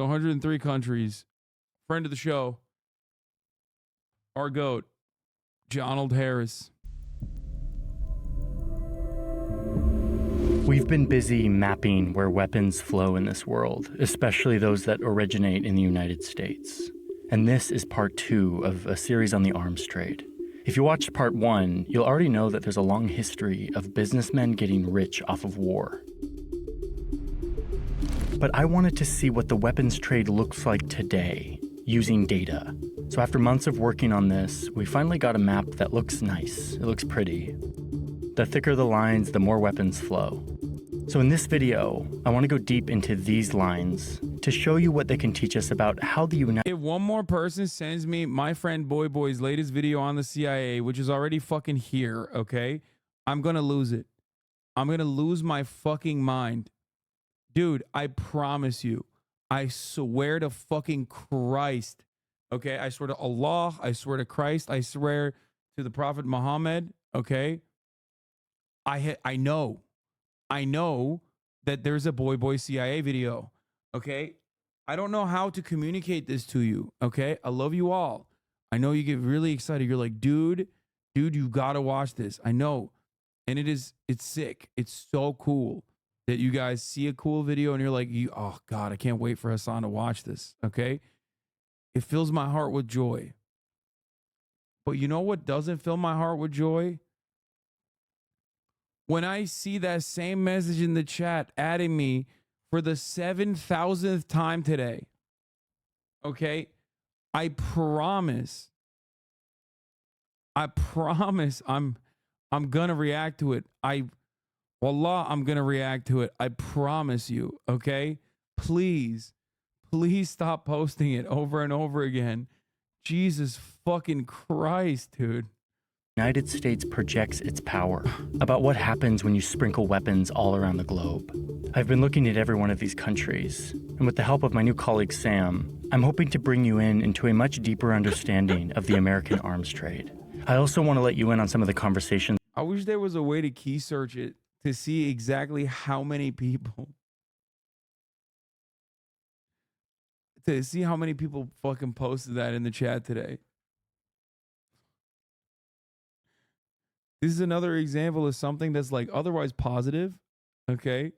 103 countries. Friend of the show, our GOAT, Jonald Harris. We've been busy mapping where weapons flow in this world, especially those that originate in the United States. And this is part 2 of a series on the arms trade. If you watched part 1, you'll already know that there's a long history of businessmen getting rich off of war. But I wanted to see what the weapons trade looks like today, using data. So after months of working on this, we finally got a map that looks nice. It looks pretty. The thicker the lines, the more weapons flow. So in this video, I want to go deep into these lines to show you what they can teach us about how the United... If one more person sends me my friend Boy's latest video on the CIA, which is already fucking here, okay? I'm gonna lose it. I'm gonna lose my fucking mind. Dude, I promise you. I swear to fucking Christ. Okay? I swear to Allah. I swear to Christ. I swear to the Prophet Muhammad. Okay? I know that there's a Boy CIA video. Okay? I don't know how to communicate this to you. Okay? I love you all. I know you get really excited. You're like, dude, you gotta watch this. I know. And it's sick. It's so cool that you guys see a cool video and you're like, oh God, I can't wait for Hasan to watch this. Okay? It fills my heart with joy. But you know what doesn't fill my heart with joy? When I see that same message in the chat adding me for the 7,000th time today, okay, I promise I'm gonna react to it. Wallah, I'm gonna react to it. I promise you, okay? Please stop posting it over and over again. Jesus fucking Christ, dude. The United States projects its power, about what happens when you sprinkle weapons all around the globe. I've been looking at every one of these countries, and with the help of my new colleague Sam, I'm hoping to bring you into a much deeper understanding of the American arms trade. I also want to let you in on some of the conversations. I wish there was a way to key search it to see exactly how many people fucking posted that in the chat today. This is another example of something that's like otherwise positive, okay?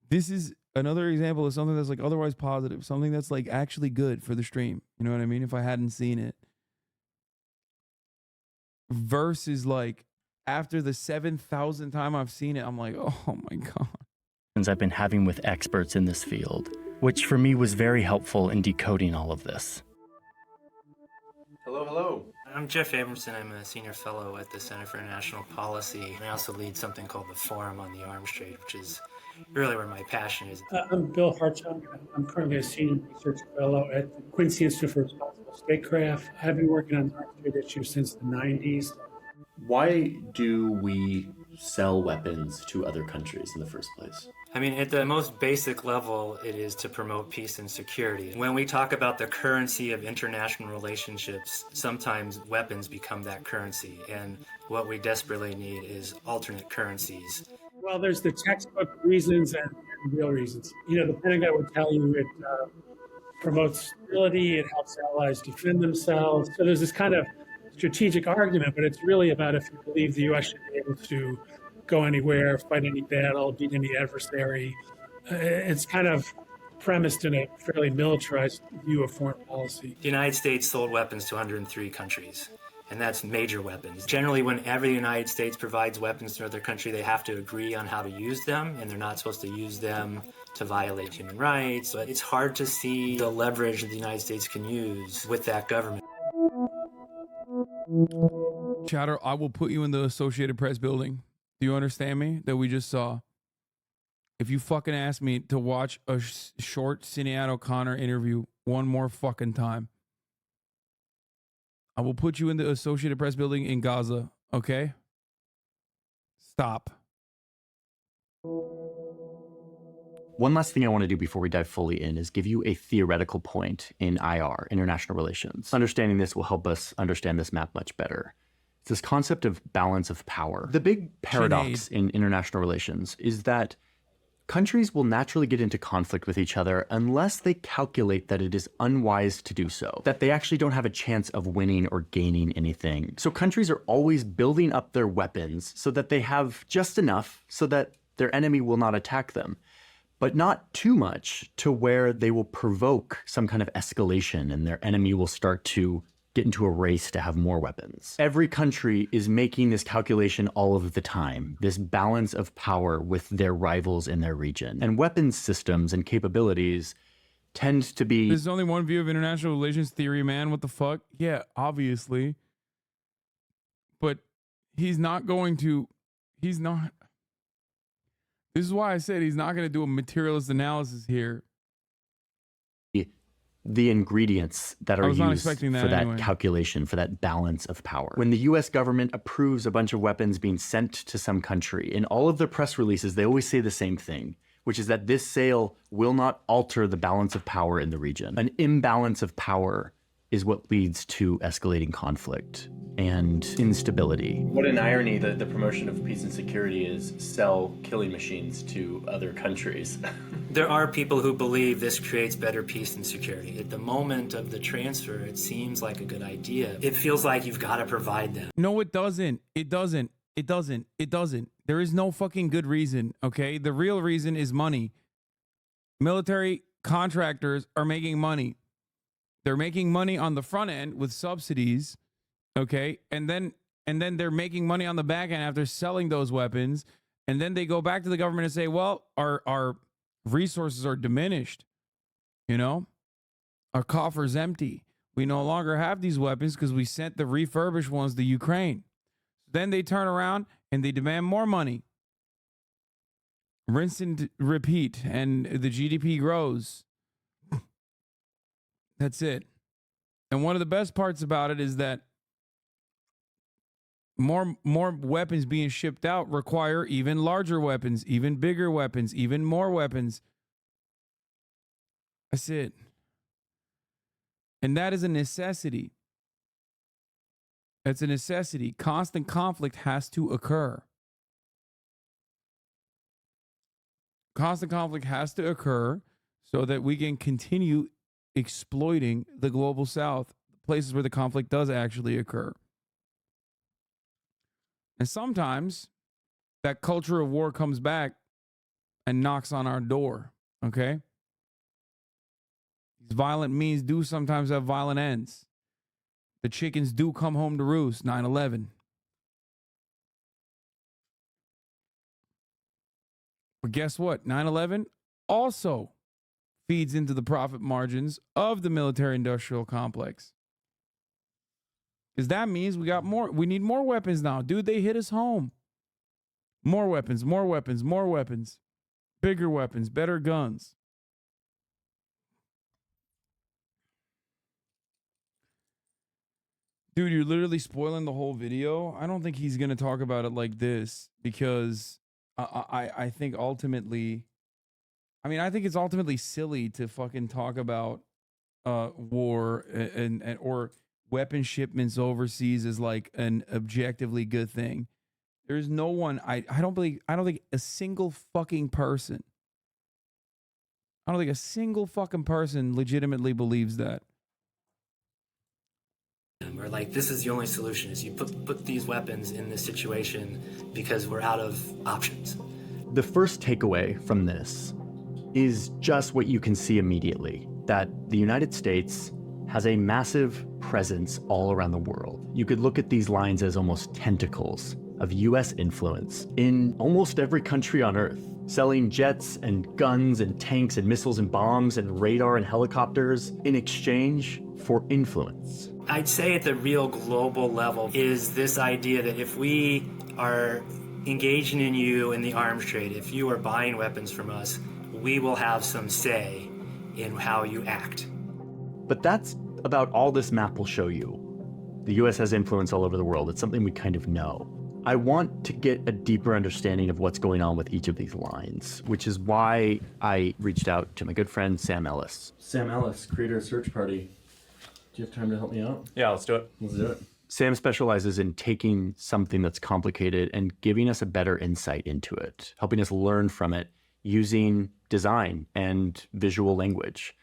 This is another example of something that's like otherwise positive, something that's like actually good for the stream. You know what I mean? If I hadn't seen it. Versus like after the 7,000th time I've seen it, I'm like, oh my God. I've been having with experts in this field, which for me was very helpful in decoding all of this. Hello. I'm Jeff Abramson. I'm a senior fellow at the Center for International Policy. And I also lead something called the Forum on the Arms Trade, which is really where my passion is. I'm Bill Hartung. I'm currently a senior research fellow at the Quincy Institute for Responsible Statecraft. I've been working on arms trade issues since the 90s. Why do we sell weapons to other countries in the first place? I mean, at the most basic level, it is to promote peace and security. When we talk about the currency of international relationships, sometimes weapons become that currency. And what we desperately need is alternate currencies. Well, there's the textbook reasons and real reasons. You know, the Pentagon would tell you it promotes stability, it helps allies defend themselves. So there's this kind of strategic argument, but it's really about if you believe the U.S. should be able to go anywhere, fight any battle, beat any adversary. It's kind of premised in a fairly militarized view of foreign policy. The United States sold weapons to 103 countries, and that's major weapons. Generally, whenever the United States provides weapons to another country, they have to agree on how to use them, and they're not supposed to use them to violate human rights. But it's hard to see the leverage that the United States can use with that government. Chatter, I will put you in the Associated Press building. Do you understand me? That we just saw. If you fucking ask me to watch a short Sinead O'Connor interview one more fucking time, I will put you in the Associated Press building in Gaza, okay? Stop. One last thing I want to do before we dive fully in is give you a theoretical point in IR, international relations. Understanding this will help us understand this map much better. It's this concept of balance of power. The big paradox in international relations is that countries will naturally get into conflict with each other unless they calculate that it is unwise to do so, that they actually don't have a chance of winning or gaining anything. So countries are always building up their weapons so that they have just enough so that their enemy will not attack them, but not too much to where they will provoke some kind of escalation and their enemy will start to get into a race to have more weapons. Every country is making this calculation all of the time, this balance of power with their rivals in their region. And weapons systems and capabilities tend to be... There's only one view of international relations theory, man. What the fuck? Yeah, obviously. But he's not going to... He's not... This is why I said he's not going to do a materialist analysis here. The ingredients that are used for that calculation, for that balance of power. When the US government approves a bunch of weapons being sent to some country, in all of their press releases, they always say the same thing, which is that this sale will not alter the balance of power in the region. An imbalance of power is what leads to escalating conflict and instability. What an irony that the promotion of peace and security is sell killing machines to other countries. There are people who believe this creates better peace and security. At the moment of the transfer, it seems like a good idea. It feels like you've got to provide them. No, it doesn't. It doesn't. It doesn't. It doesn't. There is no fucking good reason, okay? The real reason is money. Military contractors are making money. They're making money on the front end with subsidies, okay? And then they're making money on the back end after selling those weapons. And then they go back to the government and say, well, our resources are diminished. You know, our coffer's empty. We no longer have these weapons because we sent the refurbished ones to Ukraine. Then they turn around and they demand more money. Rinse and repeat, and the GDP grows. That's it. And one of the best parts about it is that more weapons being shipped out require even larger weapons, even bigger weapons, even more weapons. That's it. And that is a necessity. That's a necessity. Constant conflict has to occur. Constant conflict has to occur so that we can continue exploiting the global south, places where the conflict does actually occur. And sometimes that culture of war comes back and knocks on our door, okay? These violent means do sometimes have violent ends. The chickens do come home to roost, 9/11. But guess what? 9/11 also feeds into the profit margins of the military-industrial complex. Because that means we need more weapons now. Dude, they hit us home. More weapons, more weapons, more weapons. Bigger weapons, better guns. Dude, you're literally spoiling the whole video. I don't think he's going to talk about it like this because I think ultimately... I mean, I think it's ultimately silly to fucking talk about war and or weapon shipments overseas as like an objectively good thing. There's no one. I don't think a single fucking person. I don't think a single fucking person legitimately believes that. Or like, this is the only solution: is you put these weapons in this situation because we're out of options. The first takeaway from this is just what you can see immediately, that the United States has a massive presence all around the world. You could look at these lines as almost tentacles of US influence in almost every country on Earth, selling jets and guns and tanks and missiles and bombs and radar and helicopters in exchange for influence. I'd say at the real global level is this idea that if we are engaging in you in the arms trade, if you are buying weapons from us, we will have some say in how you act. But that's about all this map will show you. The US has influence all over the world. It's something we kind of know. I want to get a deeper understanding of what's going on with each of these lines, which is why I reached out to my good friend, Sam Ellis. Sam Ellis, creator of Search Party. Do you have time to help me out? Yeah, let's do it. Let's do it. Sam specializes in taking something that's complicated and giving us a better insight into it, helping us learn from it using design and visual language.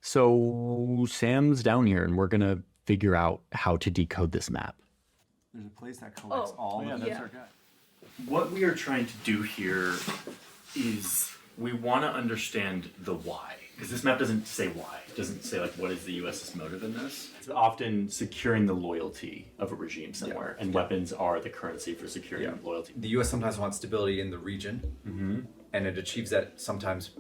So Sam's down here and we're going to figure out how to decode this map. There's a place that collects all yeah, of that's it. our guy. What we are trying to do here is we want to understand the why. Because this map doesn't say why. It doesn't say, like, what is the U.S.'s motive in this? It's often securing the loyalty of a regime somewhere, and weapons are the currency for securing loyalty. The U.S. sometimes wants stability in the region, and it achieves that sometimes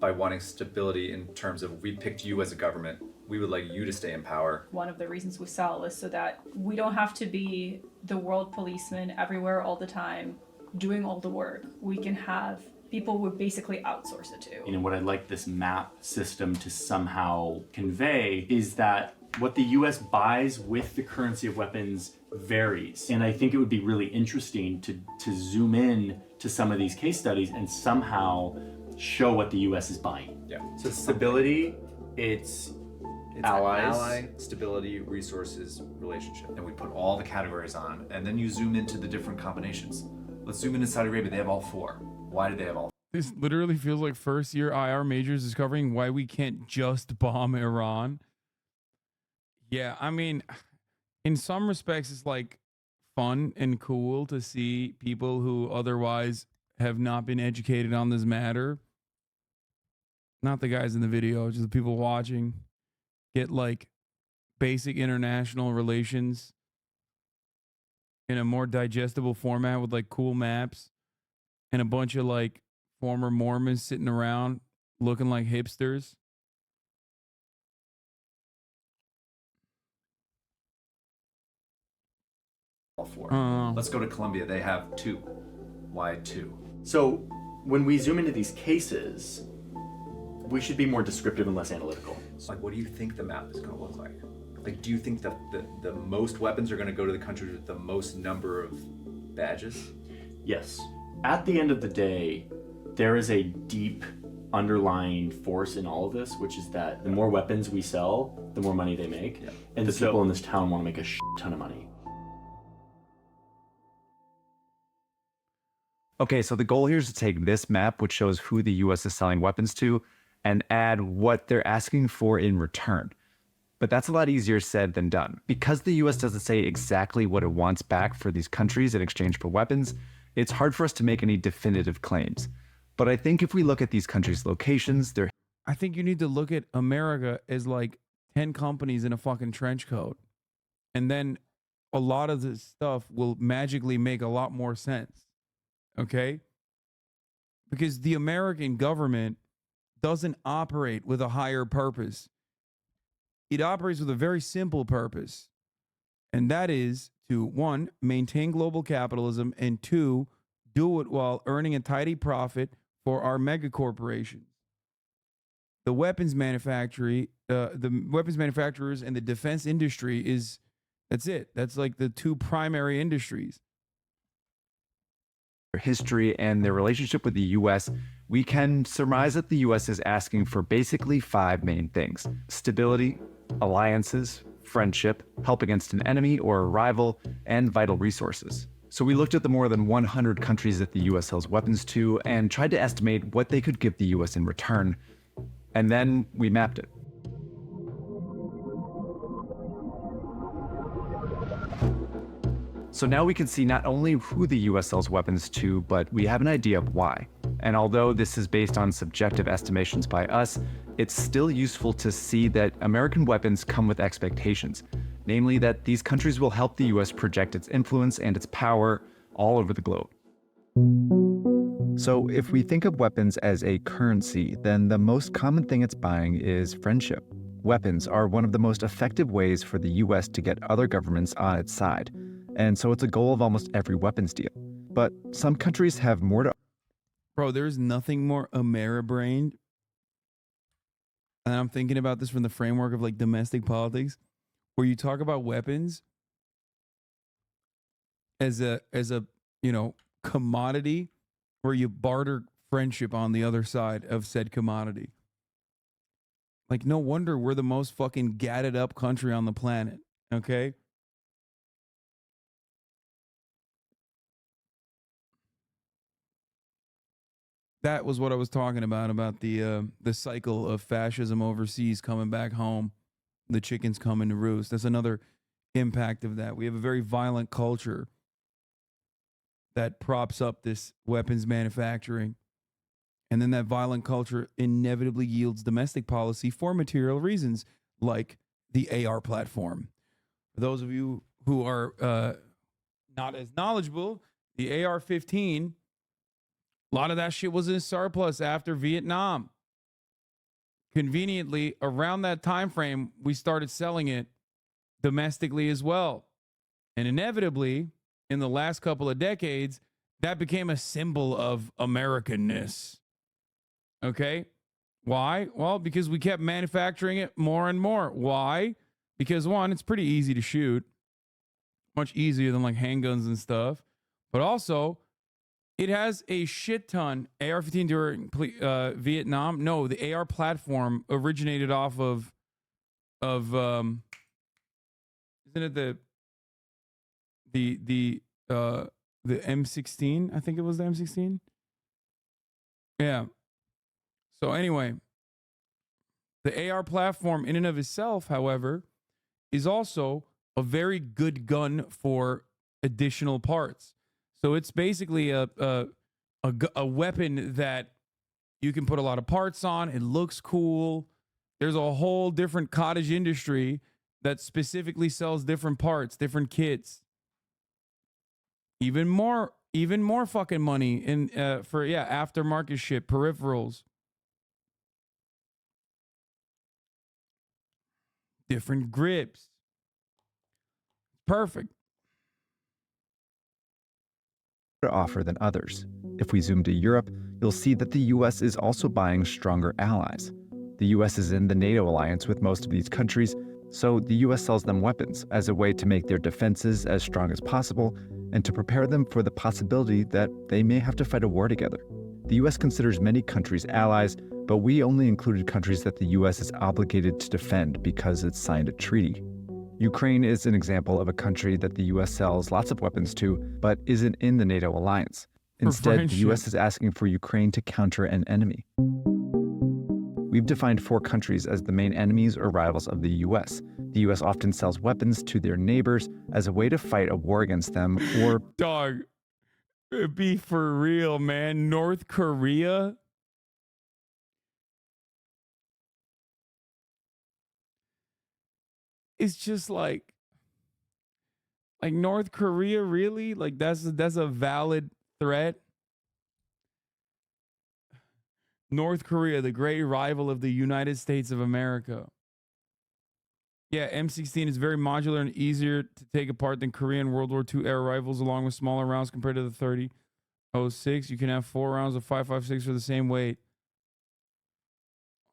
by wanting stability in terms of, we picked you as a government, we would like you to stay in power. One of the reasons we sell is so that we don't have to be the world policeman everywhere all the time, doing all the work. We can have people we basically outsource it to. You know, what I'd like this map system to somehow convey is that what the US buys with the currency of weapons varies. And I think it would be really interesting to zoom in to some of these case studies and somehow show what the US is buying. Yeah. So stability, it's allies. Ally, stability, resources, relationship. And we put all the categories on, and then you zoom into the different combinations. Let's zoom into Saudi Arabia. They have all four. Why do they have all? This literally feels like first year IR majors discovering why we can't just bomb Iran. Yeah, I mean, in some respects, it's like fun and cool to see people who otherwise have not been educated on this matter. Not the guys in the video, just the people watching, get like basic international relations in a more digestible format with like cool maps and a bunch of like former Mormons sitting around looking like hipsters. All four. Uh. Let's go to Colombia. They have two. Why two? So when we zoom into these cases, we should be more descriptive and less analytical. So, like, what do you think the map is going to look like? Like, do you think that the most weapons are going to go to the countries with the most number of badges? Yes. At the end of the day, there is a deep underlying force in all of this, which is that the more weapons we sell, the more money they make. Yeah. And the people in this town want to make a ton of money. Okay, so the goal here is to take this map, which shows who the US is selling weapons to, and add what they're asking for in return. But that's a lot easier said than done. Because the US doesn't say exactly what it wants back for these countries in exchange for weapons, it's hard for us to make any definitive claims. But I think if we look at these countries' locations, they're... I think you need to look at America as like 10 companies in a fucking trench coat. And then a lot of this stuff will magically make a lot more sense. Okay? Because the American government doesn't operate with a higher purpose. It operates with a very simple purpose. And that is to, one, maintain global capitalism, and two, do it while earning a tidy profit for our mega corporations. The weapons manufacturers and the defense industry that's it. That's like the two primary industries. history and their relationship with the US, we can surmise that the US is asking for basically 5 main things: stability, alliances, friendship, help against an enemy or a rival, and vital resources. So we looked at the more than 100 countries that the US sells weapons to and tried to estimate what they could give the US in return. And then we mapped it. So now we can see not only who the US sells weapons to, but we have an idea of why. And although this is based on subjective estimations by us, it's still useful to see that American weapons come with expectations, namely that these countries will help the US project its influence and its power all over the globe. So if we think of weapons as a currency, then the most common thing it's buying is friendship. Weapons are one of the most effective ways for the US to get other governments on its side. And so it's a goal of almost every weapons deal. But some countries have more to... Bro, there's nothing more Ameribrained. And I'm thinking about this from the framework of like domestic politics, where you talk about weapons as a commodity where you barter friendship on the other side of said commodity. Like, no wonder we're the most fucking gadded up country on the planet. Okay? That was what I was talking about the cycle of fascism overseas coming back home. The chickens coming to roost. That's another impact of that. We have a very violent culture that props up this weapons manufacturing. And then that violent culture inevitably yields domestic policy for material reasons, like the AR platform. For those of you who are not as knowledgeable, the AR-15, a lot of that shit was in surplus after Vietnam. Conveniently, around that time frame, we started selling it domestically as well. And inevitably, in the last couple of decades, that became a symbol of Americanness. Okay? Why? Well, because we kept manufacturing it more and more. Why? Because one, it's pretty easy to shoot. Much easier than like handguns and stuff. But also, it has a shit ton. AR-15 during Vietnam. No, the AR platform originated off of isn't it the M16? I think it was the M16. Yeah. So anyway, the AR platform in and of itself, however, is also a very good gun for additional parts. So it's basically a weapon that you can put a lot of parts on. It looks cool. There's a whole different cottage industry that specifically sells different parts, different kits. Even more fucking money in for aftermarket shit, peripherals. Different grips. Perfect. To offer than others. If we zoom to Europe, you'll see that the US is also buying stronger allies. The US is in the NATO alliance with most of these countries, so the US sells them weapons as a way to make their defenses as strong as possible and to prepare them for the possibility that they may have to fight a war together. The US considers many countries allies, but we only included countries that the US is obligated to defend because it's signed a treaty. Ukraine is an example of a country that the US sells lots of weapons to, but isn't in the NATO alliance. Instead, the US is asking for Ukraine to counter an enemy. We've defined 4 countries as the main enemies or rivals of the US. The US often sells weapons to their neighbors as a way to fight a war against them or... Dog, be for real, man. North Korea? It's just like North Korea, really? Like that's a valid threat? North Korea, the great rival of the United States of America. Yeah, M16 is very modular and easier to take apart than Korean World War II era rifles, along with smaller rounds compared to the 30-06. You can have 4 rounds of 5.56 for the same weight.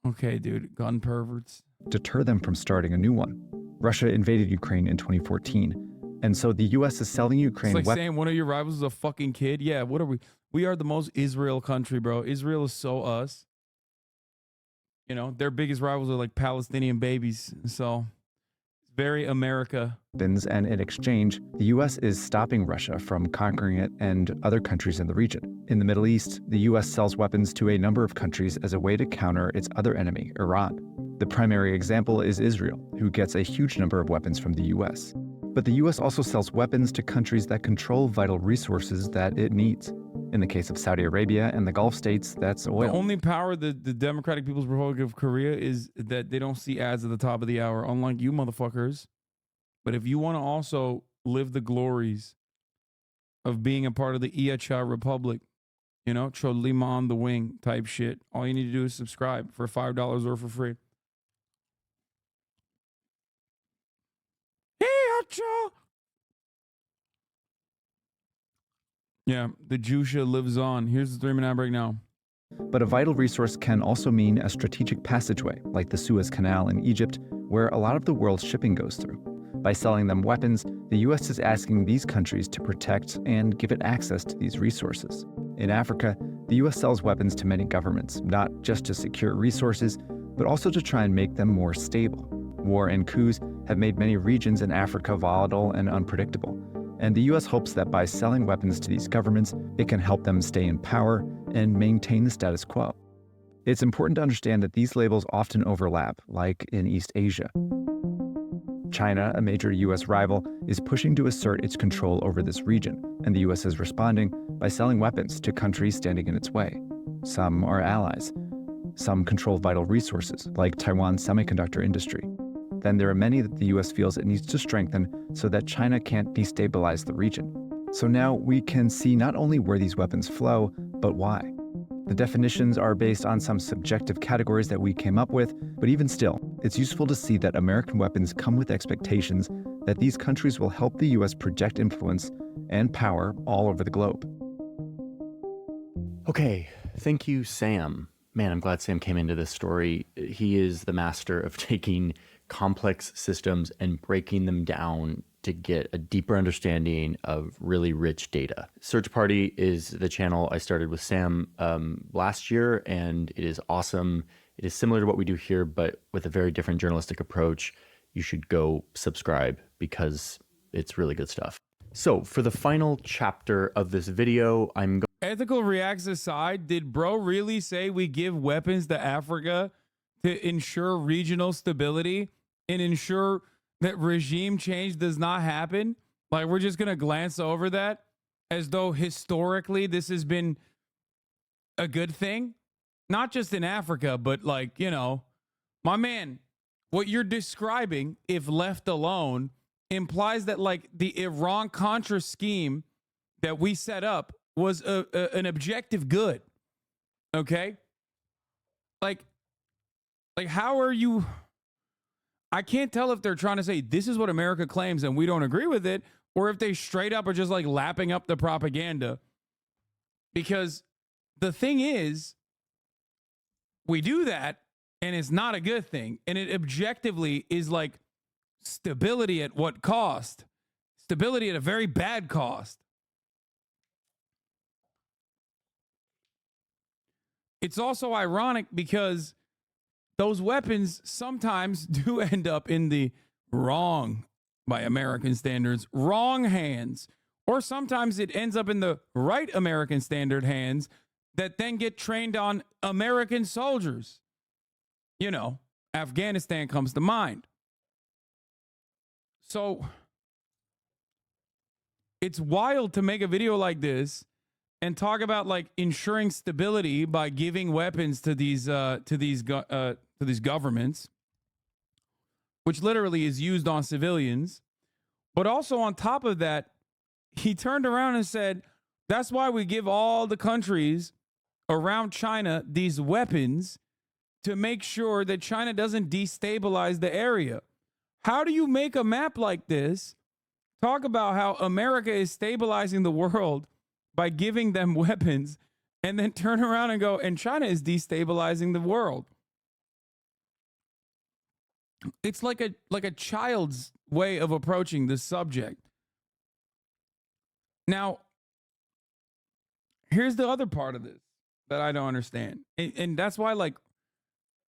Okay, dude, gun perverts. Deter them from starting a new one. Russia invaded Ukraine in 2014, and so the U.S. is selling Ukraine... It's like saying one of your rivals is a fucking kid. Yeah, what are we? We are the most Israel country, bro. Israel is so us. You know, their biggest rivals are like Palestinian babies, so... very America. And in exchange, the U.S. is stopping Russia from conquering it and other countries in the region. In the Middle East, the U.S. sells weapons to a number of countries as a way to counter its other enemy, Iran. The primary example is Israel, who gets a huge number of weapons from the U.S. But the U.S. also sells weapons to countries that control vital resources that it needs. In the case of Saudi Arabia and the Gulf states, that's oil. The only power the Democratic People's Republic of Korea is that they don't see ads at the top of the hour, unlike you motherfuckers. But if you want to also live the glories of being a part of the Iacha Republic, you know, Cholima on the wing type shit, all you need to do is subscribe for $5 or for free. Iacha! Yeah, the Jusha lives on. Here's the 3-minute break now. But a vital resource can also mean a strategic passageway, like the Suez Canal in Egypt, where a lot of the world's shipping goes through. By selling them weapons, the U.S. is asking these countries to protect and give it access to these resources. In Africa, the U.S. sells weapons to many governments, not just to secure resources, but also to try and make them more stable. War and coups have made many regions in Africa volatile and unpredictable. And the U.S. hopes that by selling weapons to these governments, it can help them stay in power and maintain the status quo. It's important to understand that these labels often overlap, like in East Asia. China, a major U.S. rival, is pushing to assert its control over this region, and the U.S. is responding by selling weapons to countries standing in its way. Some are allies. Some control vital resources, like Taiwan's semiconductor industry. Then there are many that the U.S. feels it needs to strengthen so that China can't destabilize the region. So now we can see not only where these weapons flow, but why. The definitions are based on some subjective categories that we came up with, but even still, it's useful to see that American weapons come with expectations that these countries will help the U.S. project influence and power all over the globe. Okay, thank you, Sam. Man, I'm glad Sam came into this story. He is the master of taking complex systems and breaking them down to get a deeper understanding of really rich data. Search Party is the channel I started with Sam last year, and it is awesome. It is similar to what we do here, but with a very different journalistic approach. You should go subscribe because it's really good stuff. So for the final chapter of this video, I'm going. Ethical reacts aside, did bro really say we give weapons to Africa to ensure regional stability and ensure that regime change does not happen? Like, we're just going to glance over that as though historically this has been a good thing? Not just in Africa, but like, you know, my man, what you're describing, if left alone, implies that like the Iran-Contra scheme that we set up was an objective good. Okay? Like how are you? I can't tell if they're trying to say this is what America claims and we don't agree with it, or if they straight up are just like lapping up the propaganda. Because the thing is, we do that and it's not a good thing. And it objectively is like stability at what cost? Stability at a very bad cost. It's also ironic because those weapons sometimes do end up in the wrong, by American standards, wrong hands. Or sometimes it ends up in the right American standard hands that then get trained on American soldiers. You know, Afghanistan comes to mind. So it's wild to make a video like this and talk about like ensuring stability by giving weapons to these governments, which literally is used on civilians. But also on top of that, he turned around and said, that's why we give all the countries around China these weapons to make sure that China doesn't destabilize the area. How do you make a map like this talk about how America is stabilizing the world by giving them weapons, and then turn around and go, and China is destabilizing the world? It's like a child's way of approaching this subject. Now, here's the other part of this that I don't understand. And that's why like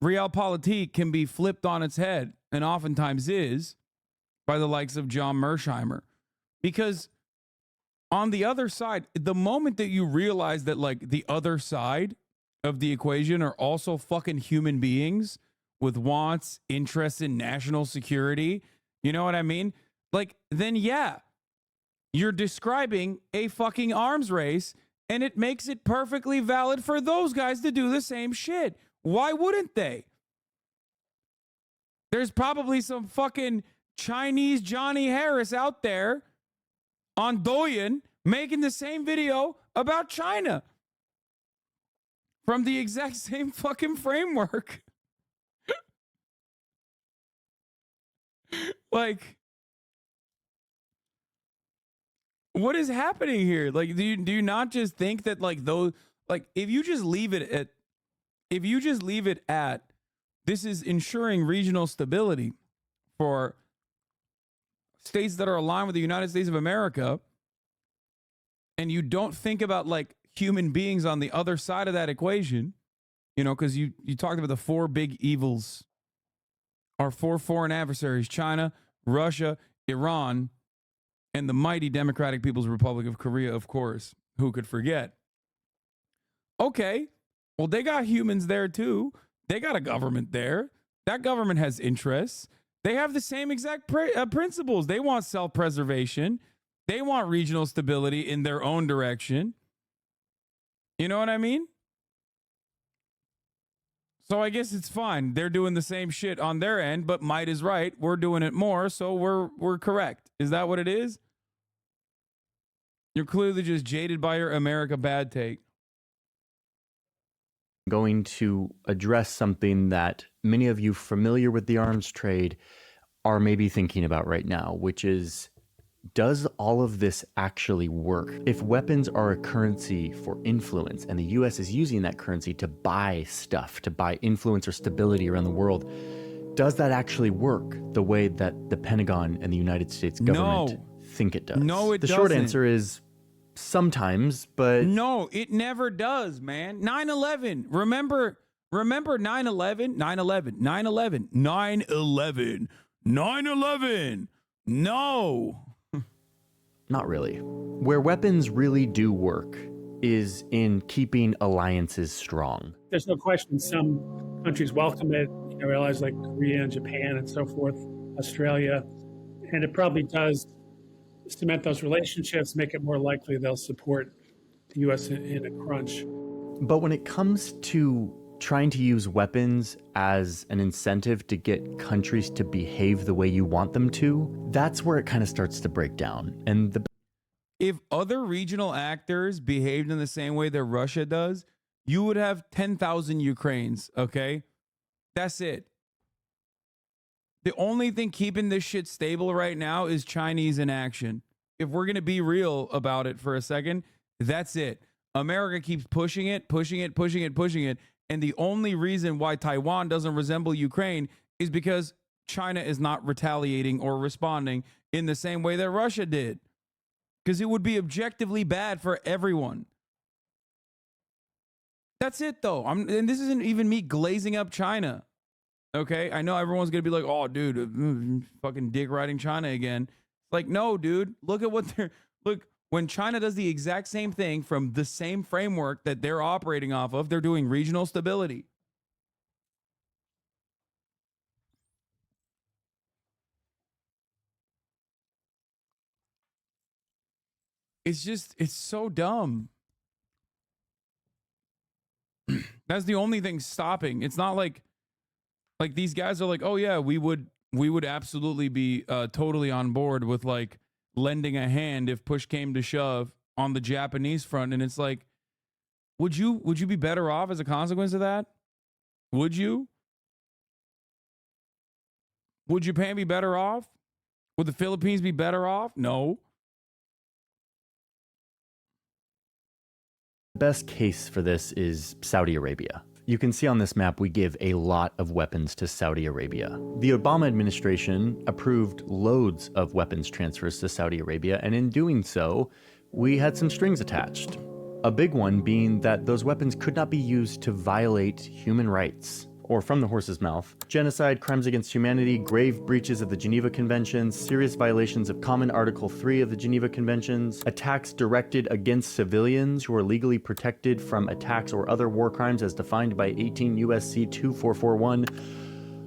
realpolitik can be flipped on its head, and oftentimes is, by the likes of John Mersheimer. Because on the other side, the moment that you realize that like the other side of the equation are also fucking human beings with wants, interests in national security, you know what I mean? Like, then yeah, you're describing a fucking arms race, and it makes it perfectly valid for those guys to do the same shit. Why wouldn't they? There's probably some fucking Chinese Johnny Harris out there on Douyin making the same video about China from the exact same fucking framework. Like, what is happening here? Like, do you not just think that like those, like if you just leave it at this is ensuring regional stability for states that are aligned with the United States of America, and you don't think about like human beings on the other side of that equation, you know, because you talked about the four big evils, our four foreign adversaries: China, Russia, Iran, and the mighty Democratic People's Republic of Korea, of course. Who could forget? Okay, well, they got humans there too. They got a government there. That government has interests. They have the same exact principles. They want self-preservation. They want regional stability in their own direction. You know what I mean? So I guess it's fine. They're doing the same shit on their end, but might is right. We're doing it more, so we're correct. Is that what it is? You're clearly just jaded by your America bad take. Going to address something that many of you familiar with the arms trade are maybe thinking about right now, which is, does all of this actually work? If weapons are a currency for influence and the US is using that currency to buy stuff, to buy influence or stability around the world, does that actually work the way that the Pentagon and the United States government think it does? No, it doesn't. The doesn't. short answer is sometimes, but no, it never does, man. 9/11. Remember 9/11, 9/11, 9/11, 9/11, 9/11. No. Not really. Where weapons really do work is in keeping alliances strong. There's no question some countries welcome it, you know, realize like Korea and Japan and so forth, Australia, and it probably does cement those relationships, make it more likely they'll support the U.S. in a crunch. But when it comes to trying to use weapons as an incentive to get countries to behave the way you want them to, that's where it kind of starts to break down. And if other regional actors behaved in the same way that Russia does, you would have 10,000 Ukraines, okay? That's it. The only thing keeping this shit stable right now is Chinese inaction. If we're going to be real about it for a second, that's it. America keeps pushing it. And the only reason why Taiwan doesn't resemble Ukraine is because China is not retaliating or responding in the same way that Russia did. Because it would be objectively bad for everyone. That's it, though. And this isn't even me glazing up China. Okay? I know everyone's going to be like, oh, dude, fucking dick riding China again. Like, no, dude. Look at what they're... Look, when China does the exact same thing from the same framework that they're operating off of, they're doing regional stability. It's so dumb. That's the only thing stopping. It's not like these guys are like, oh yeah, we would absolutely be totally on board with like lending a hand if push came to shove on the Japanese front. And it's like, would you be better off as a consequence of that? Would you? Would Japan be better off? Would the Philippines be better off? No. the best case for this is Saudi Arabia. You can see on this map we give a lot of weapons to Saudi Arabia. The Obama administration approved loads of weapons transfers to Saudi Arabia, and in doing so, we had some strings attached. A big one being that those weapons could not be used to violate human rights. Or from the horse's mouth, genocide, crimes against humanity, grave breaches of the Geneva Conventions, serious violations of Common Article 3 of the Geneva Conventions, attacks directed against civilians who are legally protected from attacks or other war crimes as defined by 18 U.S.C. 2441.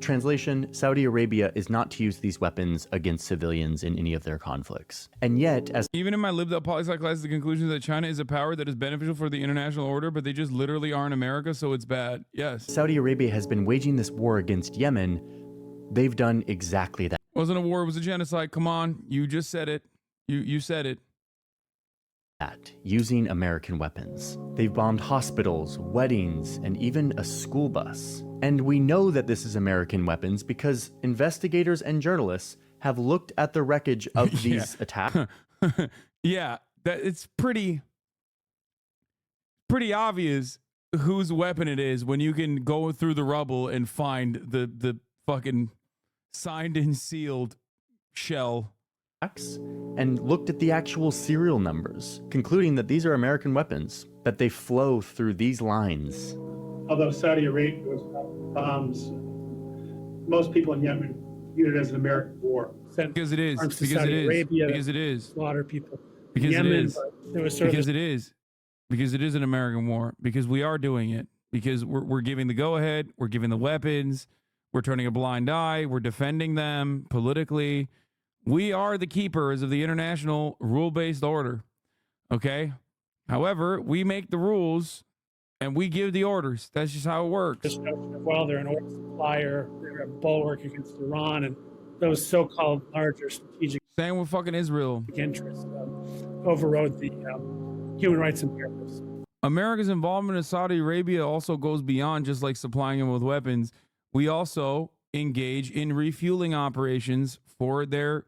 Translation, Saudi Arabia is not to use these weapons against civilians in any of their conflicts. And yet, as even in my lived up poli-sci class, the conclusion is that China is a power that is beneficial for the international order, but they just literally aren't America, so it's bad. Yes. Saudi Arabia has been waging this war against Yemen, they've done exactly that. It wasn't a war, it was a genocide. Come on, you just said it. You said it. Using American weapons. They've bombed hospitals, weddings, and even a school bus. And we know that this is American weapons because investigators and journalists have looked at the wreckage of these attacks. Yeah, that it's pretty obvious whose weapon it is when you can go through the rubble and find the fucking signed and sealed shell. And looked at the actual serial numbers, concluding that these are American weapons, that they flow through these lines. Although Saudi Arabia bombs, most people in Yemen view it as an American war. Because it is. Because it is. Arabia because it is. Slaughter people. Because Yemen, it is. There was sort because of it is. because it is an American war, because we are doing it, because we're giving the go-ahead, we're giving the weapons, we're turning a blind eye, we're defending them politically. We are the keepers of the international rule-based order, okay? However, we make the rules and we give the orders. That's just how it works. This notion of, well, they're an oil supplier, they're a bulwark against Iran, and those so-called larger strategic Same with fucking Israel. interests overrode the human rights imperatives. America's involvement in Saudi Arabia also goes beyond just like supplying them with weapons. We also engage in refueling operations for their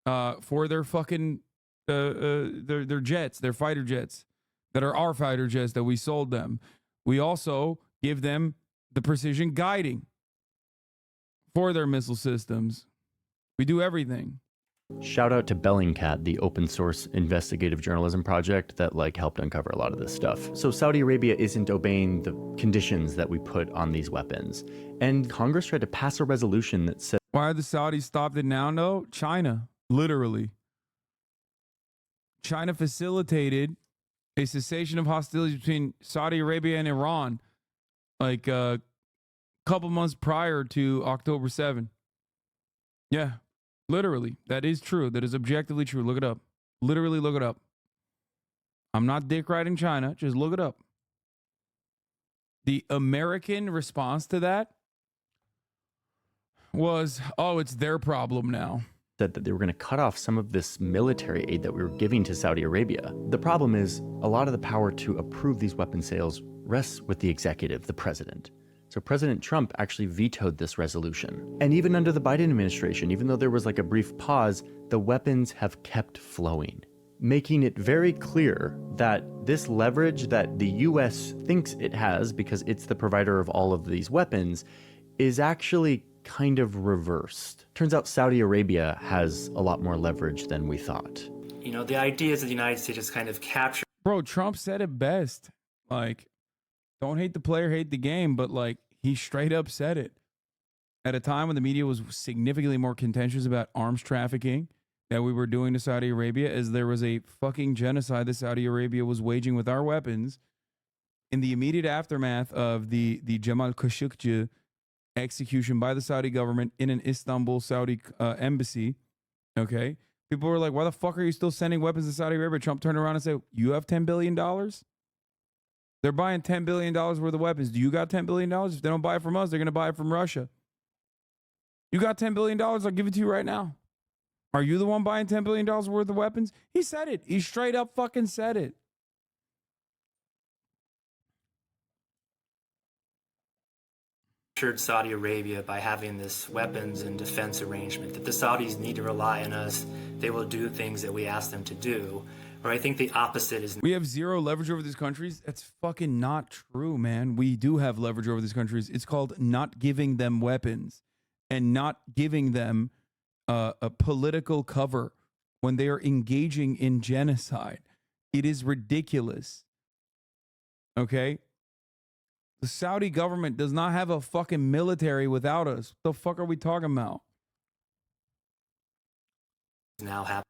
fucking their jets, their fighter jets that are our fighter jets that we sold them. We also give them the precision guiding for their missile systems. We do everything. Shout out to Bellingcat, the open source investigative journalism project that helped uncover a lot of this stuff. So Saudi Arabia isn't obeying the conditions that we put on these weapons. And Congress tried to pass a resolution that said, why are the Saudis stopped it now? No, China, literally. China facilitated a cessation of hostilities between Saudi Arabia and Iran like a couple months prior to October 7. Yeah. Literally, that is true. That is objectively true. Look it up. Literally look it up. I'm not dick riding China. Just look it up. The American response to that was, oh, it's their problem now. Said that they were going to cut off some of this military aid that we were giving to Saudi Arabia. The problem is a lot of the power to approve these weapon sales rests with the executive, the president. So President Trump actually vetoed this resolution. And even under the Biden administration, even though there was a brief pause, the weapons have kept flowing, making it very clear that this leverage that the US thinks it has because it's the provider of all of these weapons is actually kind of reversed. Turns out Saudi Arabia has a lot more leverage than we thought. You know, the idea is that the United States is kind of captured. Bro, Trump said it best. Don't hate the player, hate the game, but he straight up said it. At a time when the media was significantly more contentious about arms trafficking that we were doing to Saudi Arabia, as there was a fucking genocide that Saudi Arabia was waging with our weapons, in the immediate aftermath of the Jamal Khashoggi execution by the Saudi government in an Istanbul Saudi embassy, okay? People were like, why the fuck are you still sending weapons to Saudi Arabia? Trump turned around and said, you have $10 billion? They're buying $10 billion worth of weapons. Do you got $10 billion? If they don't buy it from us, they're going to buy it from Russia. You got $10 billion? I'll give it to you right now. Are you the one buying $10 billion worth of weapons? He said it. He straight up fucking said it. Saudi Arabia by having this weapons and defense arrangement, that the Saudis need to rely on us. They will do things that we ask them to do. Or I think the opposite is... We have zero leverage over these countries. That's fucking not true, man. We do have leverage over these countries. It's called not giving them weapons and not giving them a political cover when they are engaging in genocide. It is ridiculous. Okay? The Saudi government does not have a fucking military without us. What the fuck are we talking about? Now happen.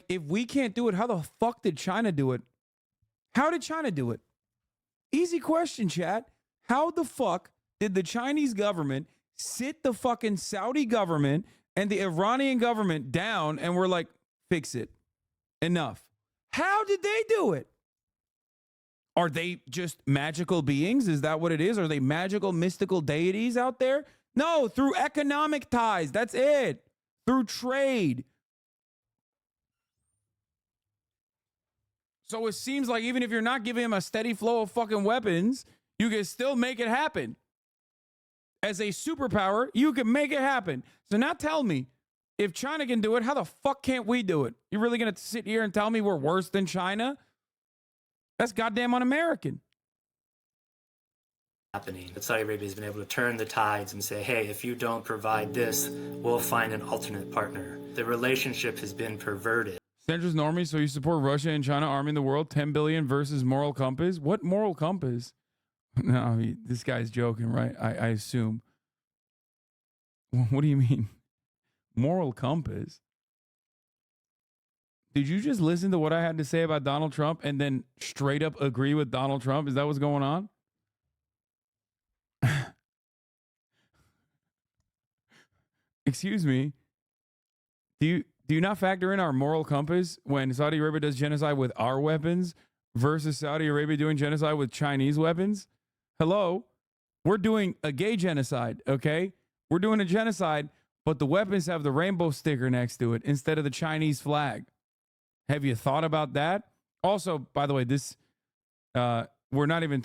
If we can't do it, how the fuck did China do it? How did China do it? Easy question, chat. How the fuck did the Chinese government sit the fucking Saudi government and the Iranian government down and were like, fix it? Enough. How did they do it? Are they just magical beings? Is that what it is? Are they magical, mystical deities out there? No, through economic ties. That's it. Through trade. So it seems like even if you're not giving him a steady flow of fucking weapons, you can still make it happen. As a superpower, you can make it happen. So now tell me, if China can do it, how the fuck can't we do it? You're really going to sit here and tell me we're worse than China? That's goddamn un-American. Happening. But Saudi Arabia has been able to turn the tides and say, hey, if you don't provide this, we'll find an alternate partner. The relationship has been perverted. Centrist Normie, so you support Russia and China arming the world, 10 billion versus moral compass? What moral compass? No, this guy's joking, right? I assume. What do you mean? Moral compass? Did you just listen to what I had to say about Donald Trump and then straight up agree with Donald Trump? Is that what's going on? Excuse me. Do you not factor in our moral compass when Saudi Arabia does genocide with our weapons versus Saudi Arabia doing genocide with Chinese weapons? Hello? We're doing a gay genocide, okay? We're doing a genocide, but the weapons have the rainbow sticker next to it instead of the Chinese flag. Have you thought about that? Also, by the way, this we're not even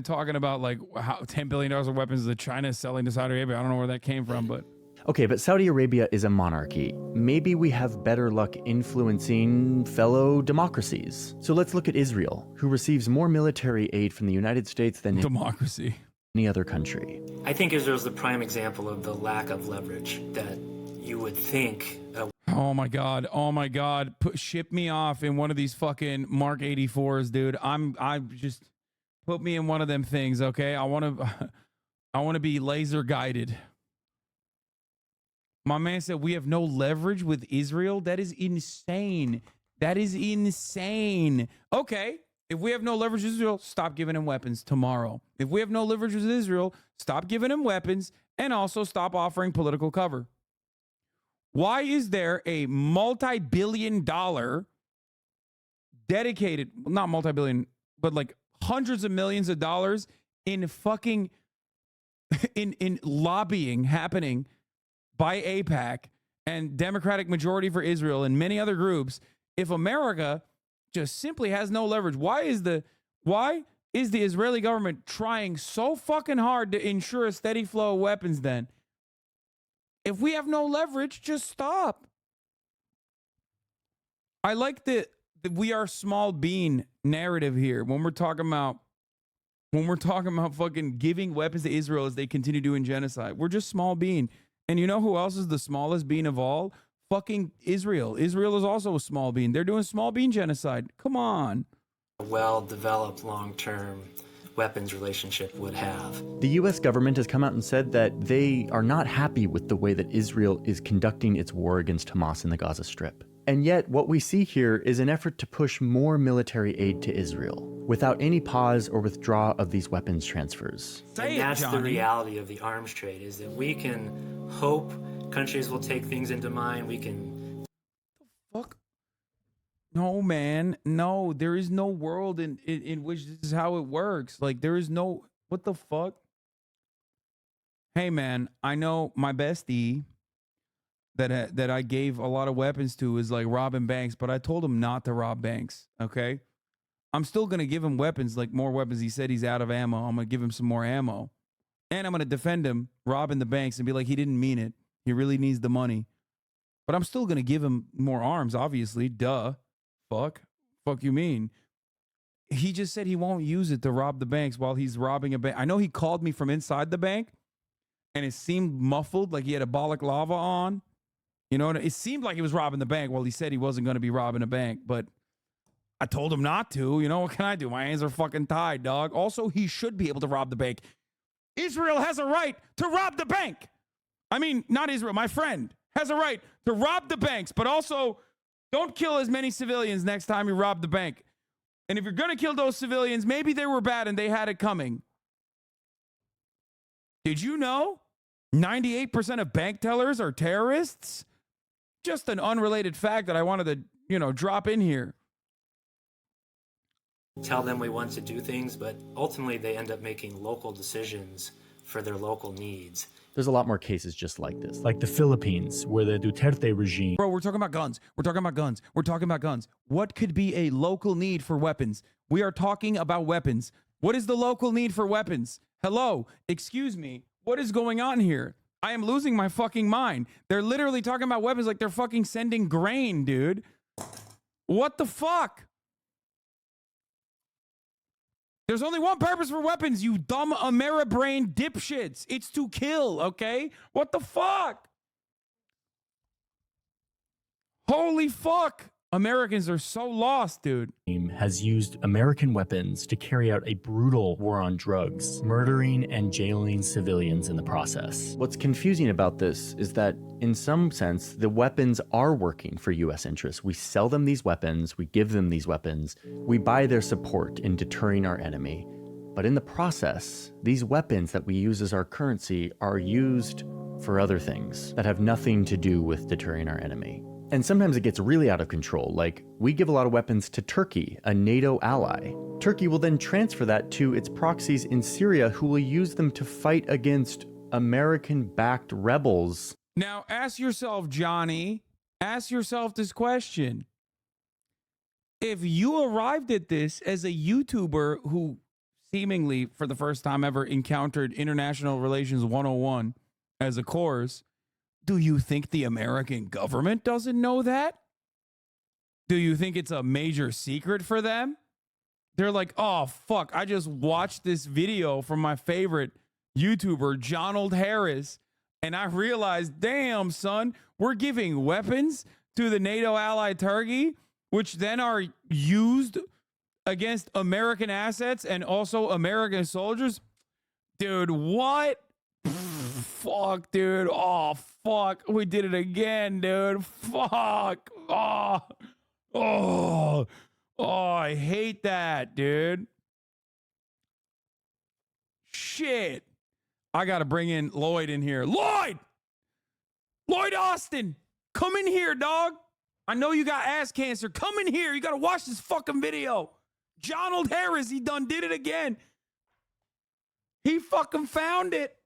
talking about like how $10 billion of weapons that China is selling to Saudi Arabia. I don't know where that came from, but Okay, but Saudi Arabia is a monarchy. Maybe we have better luck influencing fellow democracies. So let's look at Israel, who receives more military aid from the United States than democracy. Any other country. I think Israel's the prime example of the lack of leverage that you would think. Oh my God. Ship me off in one of these fucking Mark 84s, dude. I just put me in one of them things, okay? I want to be laser guided. My man said we have no leverage with Israel. That is insane. That is insane. Okay. If we have no leverage with Israel, stop giving him weapons tomorrow. If we have no leverage with Israel, stop giving him weapons and also stop offering political cover. Why is there a multi-billion-dollar dedicated, not multi-billion, but like hundreds of millions of dollars in fucking in lobbying happening by AIPAC and Democratic Majority for Israel and many other groups if America just simply has no leverage? Why is the Israeli government trying so fucking hard to ensure a steady flow of weapons then? If we have no leverage, just stop. I like the we are small bean narrative here when we're talking about fucking giving weapons to Israel as they continue doing genocide. We're just small bean. And you know who else is the smallest bean of all? Fucking Israel. Israel is also a small bean. They're doing small bean genocide. Come on. A well-developed long-term weapons relationship would have. The US government has come out and said that they are not happy with the way that Israel is conducting its war against Hamas in the Gaza Strip. And yet, what we see here is an effort to push more military aid to Israel without any pause or withdrawal of these weapons transfers. And that's the reality of the arms trade, is that we can hope countries will take things into mind. We can... Fuck? No, man. No, there is no world in which this is how it works. Like, there is no... What the fuck? Hey, man, I know my bestie that I gave a lot of weapons to is like robbing banks, but I told him not to rob banks, okay? I'm still going to give him weapons, like more weapons. He said he's out of ammo. I'm going to give him some more ammo. And I'm going to defend him robbing the banks and be like, he didn't mean it. He really needs the money. But I'm still going to give him more arms, obviously. Duh. Fuck you mean? He just said he won't use it to rob the banks while he's robbing a bank. I know he called me from inside the bank, and it seemed muffled, like he had a balaclava on. You know, it seemed like he was robbing the bank. Well, he said he wasn't going to be robbing a bank, but I told him not to. You know, what can I do? My hands are fucking tied, dog. Also, he should be able to rob the bank. Israel has a right to rob the bank. I mean, not Israel. My friend has a right to rob the banks, but also don't kill as many civilians next time you rob the bank. And if you're going to kill those civilians, maybe they were bad and they had it coming. Did you know 98% of bank tellers are terrorists? Just an unrelated fact that I wanted to, drop in here. Tell them we want to do things, but ultimately they end up making local decisions for their local needs. There's a lot more cases just like this. Like the Philippines, where the Duterte regime... Bro, we're talking about guns. We're talking about guns. We're talking about guns. What could be a local need for weapons? We are talking about weapons. What is the local need for weapons? Hello? Excuse me. What is going on here? I am losing my fucking mind. They're literally talking about weapons like they're fucking sending grain, dude. What the fuck? There's only one purpose for weapons, you dumb Ameribrain dipshits. It's to kill, okay? What the fuck? Holy fuck. Americans are so lost, dude. Has used American weapons to carry out a brutal war on drugs, murdering and jailing civilians in the process. What's confusing about this is that, in some sense, the weapons are working for US interests. We sell them these weapons, we give them these weapons, we buy their support in deterring our enemy. But in the process, these weapons that we use as our currency are used for other things that have nothing to do with deterring our enemy. And sometimes it gets really out of control, like we give a lot of weapons to Turkey, a NATO ally. Turkey will then transfer that to its proxies in Syria, who will use them to fight against American-backed rebels. Now, ask yourself, Johnny, ask yourself this question. If you arrived at this as a YouTuber who seemingly for the first time ever encountered International Relations 101 as a course, do you think the American government doesn't know that? Do you think it's a major secret for them? They're like, oh, fuck, I just watched this video from my favorite YouTuber, Jonald Harris, and I realized, damn, son, we're giving weapons to the NATO ally Turkey, which then are used against American assets and also American soldiers. Dude, what? Fuck, dude. Oh, fuck. We did it again, dude. Fuck. Oh, I hate that, dude. Shit. I got to bring in Lloyd in here. Lloyd Austin, come in here, dog. I know you got ass cancer. Come in here. You got to watch this fucking video. Jonald Harris, he done did it again. He fucking found it.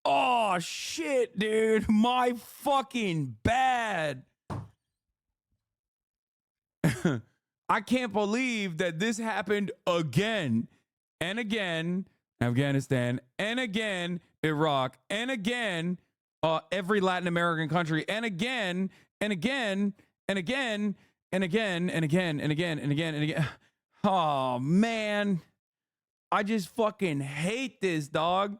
Oh, shit, dude. My fucking bad. I can't believe that this happened again and again. Afghanistan, and again, Iraq, and again, every Latin American country, and again, and again, and again, and again, and again, and again, and again, and again. Oh, man. I just fucking hate this, dog.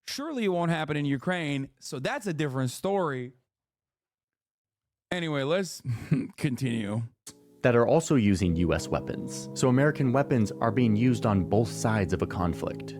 Surely it won't happen in Ukraine, so that's a different story. Anyway, let's continue. That are also using US weapons. So American weapons are being used on both sides of a conflict.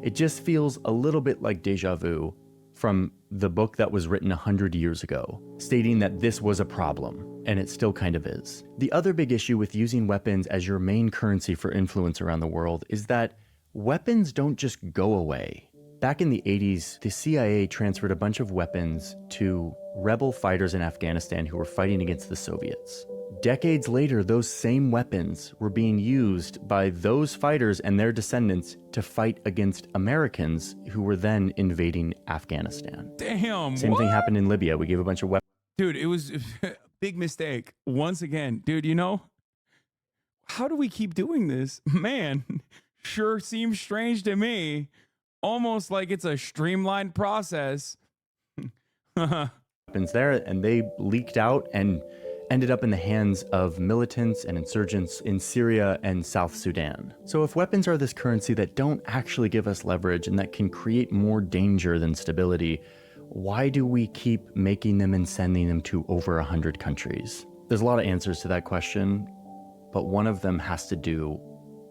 It just feels a little bit like deja vu from the book that was written 100 years ago, stating that this was a problem, and it still kind of is. The other big issue with using weapons as your main currency for influence around the world is that weapons don't just go away. Back in the 80s, the CIA transferred a bunch of weapons to rebel fighters in Afghanistan who were fighting against the Soviets. Decades later, those same weapons were being used by those fighters and their descendants to fight against Americans who were then invading Afghanistan. Damn. Same thing happened in Libya. We gave a bunch of weapons. Dude, it was a big mistake. Once again, dude, you know, how do we keep doing this? Man, sure seems strange to me. Almost like it's a streamlined process. Weapons there, and they leaked out and ended up in the hands of militants and insurgents in Syria and South Sudan. So if weapons are this currency that don't actually give us leverage and that can create more danger than stability, why do we keep making them and sending them to over 100 countries? There's a lot of answers to that question, but one of them has to do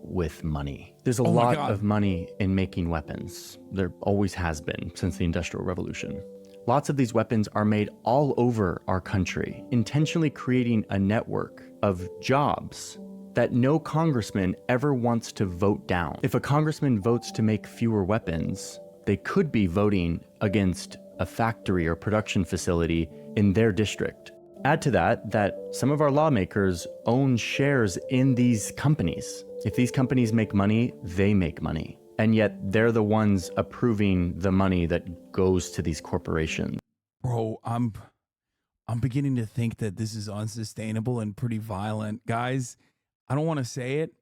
with money. There's a lot of money in making weapons. There always has been since the Industrial Revolution. Lots of these weapons are made all over our country, intentionally creating a network of jobs that no congressman ever wants to vote down. If a congressman votes to make fewer weapons, they could be voting against a factory or production facility in their district. Add to that some of our lawmakers own shares in these companies. If these companies make money, they make money. And yet they're the ones approving the money that goes to these corporations. Bro, I'm beginning to think that this is unsustainable and pretty violent. Guys, I don't want to say it,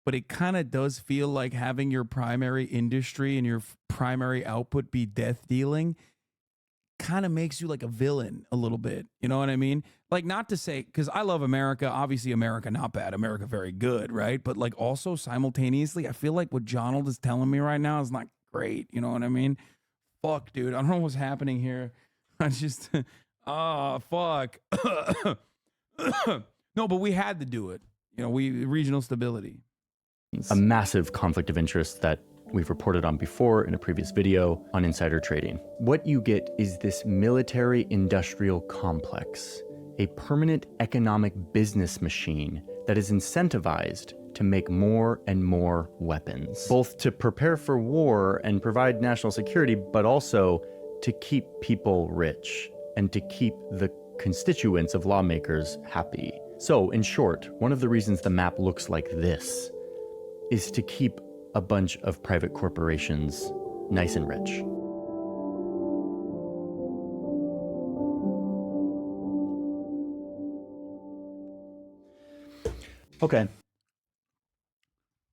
but it kind of does feel like having your primary industry and your primary output be death dealing kind of makes you like a villain a little bit. You know what I mean? Like, not to say, because I love America. Obviously, America, not bad. America, very good, right? But like also simultaneously, I feel like what Jonald is telling me right now is not great. You know what I mean? Fuck, dude. I don't know what's happening here. I just, fuck. No, but we had to do it. You know, regional stability. A massive conflict of interest that we've reported on before in a previous video on insider trading. What you get is this military-industrial complex, a permanent economic business machine that is incentivized to make more and more weapons, both to prepare for war and provide national security, but also to keep people rich and to keep the constituents of lawmakers happy. So, in short, one of the reasons the map looks like this is to keep a bunch of private corporations nice and rich. Okay.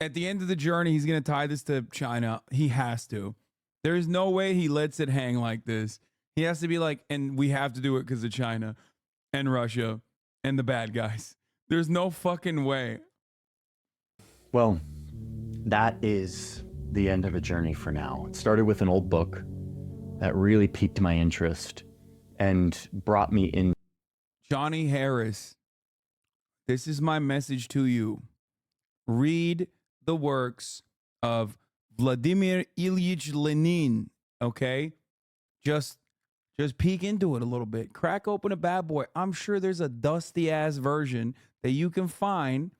At the end of the journey, he's going to tie this to China. He has to. There is no way he lets it hang like this. He has to be like, and we have to do it because of China and Russia and the bad guys. There's no fucking way. Well, that is the end of a journey for now. It started with an old book that really piqued my interest and brought me in. Johnny Harris, this is my message to you. Read the works of Vladimir Ilyich Lenin, okay? Just peek into it a little bit. Crack open a bad boy. I'm sure there's a dusty ass version that you can find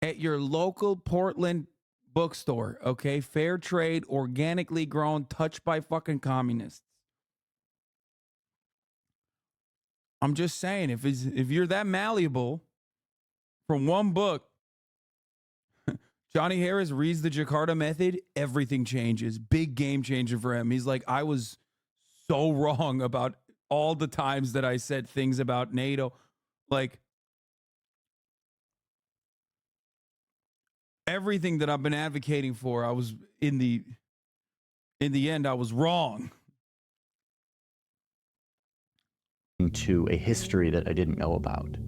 at your local Portland bookstore, okay? Fair trade, organically grown, touched by fucking communists. I'm just saying, if you're that malleable from one book, Johnny Harris reads the Jakarta method, everything changes. Big game changer for him. He's like, I was so wrong about all the times that I said things about NATO. Like, everything that I've been advocating for, I was in the end, I was wrong. To a history that I didn't know about.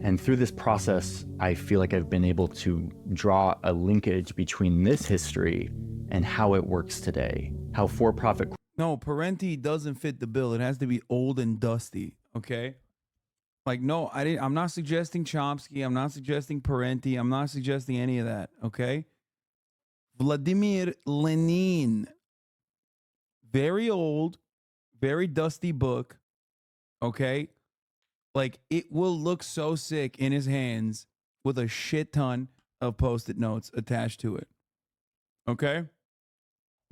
And through this process, I feel like I've been able to draw a linkage between this history and how it works today. How for-profit... No, Parenti doesn't fit the bill. It has to be old and dusty, okay? Like, no, I'm not suggesting Chomsky. I'm not suggesting Parenti. I'm not suggesting any of that, okay? Vladimir Lenin. Very old, very dusty book, okay? Like, it will look so sick in his hands with a shit ton of Post-it notes attached to it. Okay?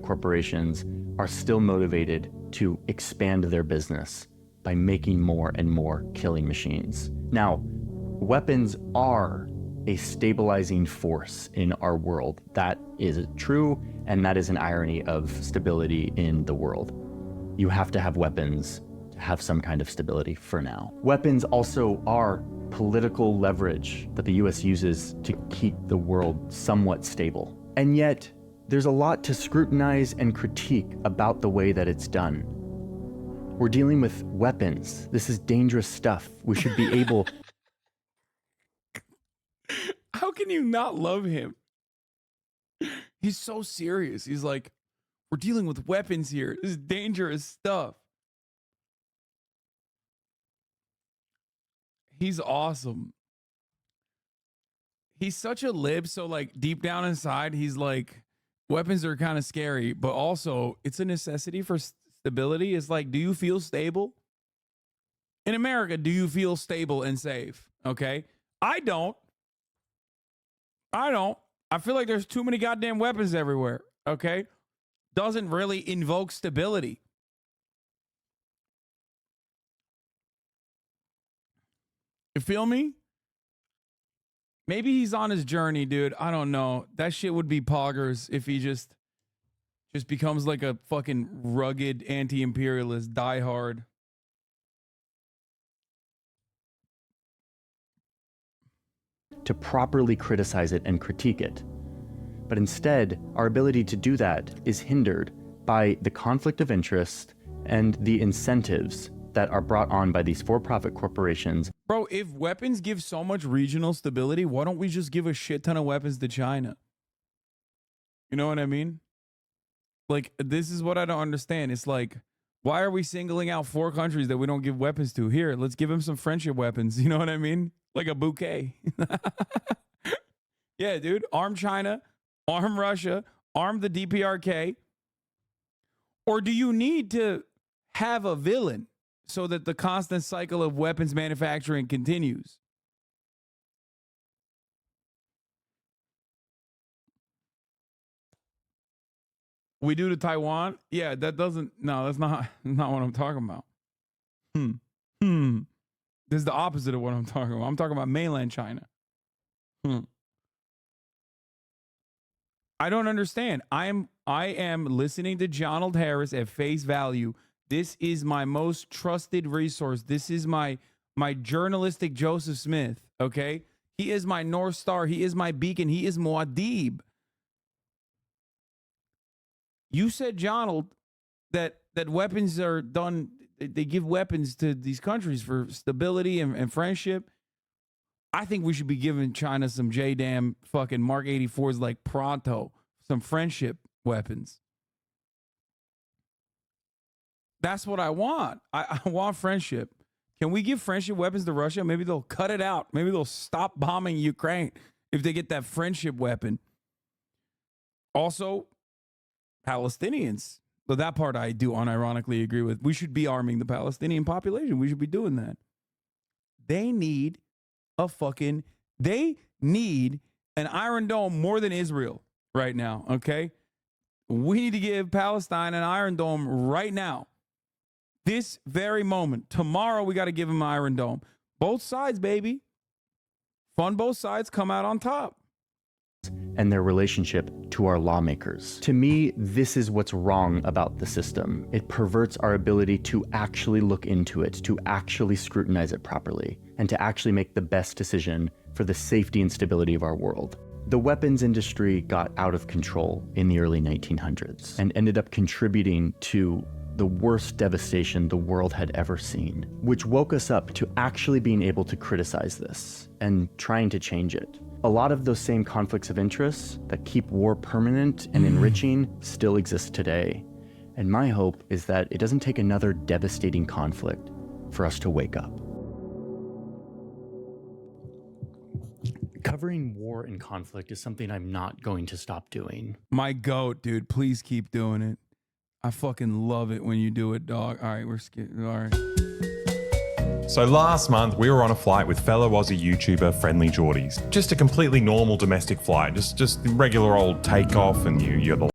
Corporations are still motivated to expand their business by making more and more killing machines. Now, weapons are a stabilizing force in our world. That is true, and that is an irony of stability in the world. You have to have weapons to have some kind of stability for now. Weapons also are political leverage that the US uses to keep the world somewhat stable. And yet, there's a lot to scrutinize and critique about the way that it's done. We're dealing with weapons. This is dangerous stuff. We should be able... How can you not love him? He's so serious. He's like, we're dealing with weapons here. This is dangerous stuff. He's awesome. He's such a lib. So, like, deep down inside, he's like, weapons are kind of scary, but also it's a necessity for stability. It's like, do you feel stable? In America, do you feel stable and safe? Okay. I don't. I feel like there's too many goddamn weapons everywhere. Okay. Doesn't really invoke stability. You feel me? Maybe he's on his journey, dude. I don't know. That shit would be poggers if he just becomes like a fucking rugged anti-imperialist diehard. To properly criticize it and critique it. But instead, our ability to do that is hindered by the conflict of interest and the incentives that are brought on by these for-profit corporations. Bro, if weapons give so much regional stability, why don't we just give a shit ton of weapons to China? You know what I mean? Like, this is what I don't understand. It's like, Why are we singling out 4 countries that we don't give weapons to? Here, let's give them some friendship weapons. You know what I mean? Like a bouquet. Yeah, dude. Arm China, arm Russia, arm the DPRK. Or do you need to have a villain so that the constant cycle of weapons manufacturing continues? We do to Taiwan? Yeah, that doesn't, no, that's not what I'm talking about. This is the opposite of what I'm talking about. I'm talking about mainland China. I don't understand. I am listening to Donald Harris at face value. This is my most trusted resource. This is my journalistic Joseph Smith, okay? He is my North Star. He is my beacon. He is Muad'Dib. You said, Donald, that weapons are done, they give weapons to these countries for stability and friendship. I think we should be giving China some J-damn fucking Mark 84s like pronto, some friendship weapons. That's what I want. I want friendship. Can we give friendship weapons to Russia? Maybe they'll cut it out. Maybe they'll stop bombing Ukraine if they get that friendship weapon. Also, Palestinians. But that part I do unironically agree with. We should be arming the Palestinian population. We should be doing that. They need an Iron Dome more than Israel right now, okay? We need to give Palestine an Iron Dome right now. This very moment. Tomorrow we got to give them an Iron Dome. Both sides, baby. Fund both sides, come out on top. And their relationship to our lawmakers. To me, this is what's wrong about the system. It perverts our ability to actually look into it, to actually scrutinize it properly, and to actually make the best decision for the safety and stability of our world. The weapons industry got out of control in the early 1900s and ended up contributing to the worst devastation the world had ever seen, which woke us up to actually being able to criticize this and trying to change it. A lot of those same conflicts of interest that keep war permanent and enriching still exist today. And my hope is that it doesn't take another devastating conflict for us to wake up. Covering war and conflict is something I'm not going to stop doing. My goat, dude. Please keep doing it. I fucking love it when you do it, dog. All right, we're skipping. All right. So last month, we were on a flight with fellow Aussie YouTuber Friendly Geordies. Just a completely normal domestic flight, just regular old takeoff, and you're the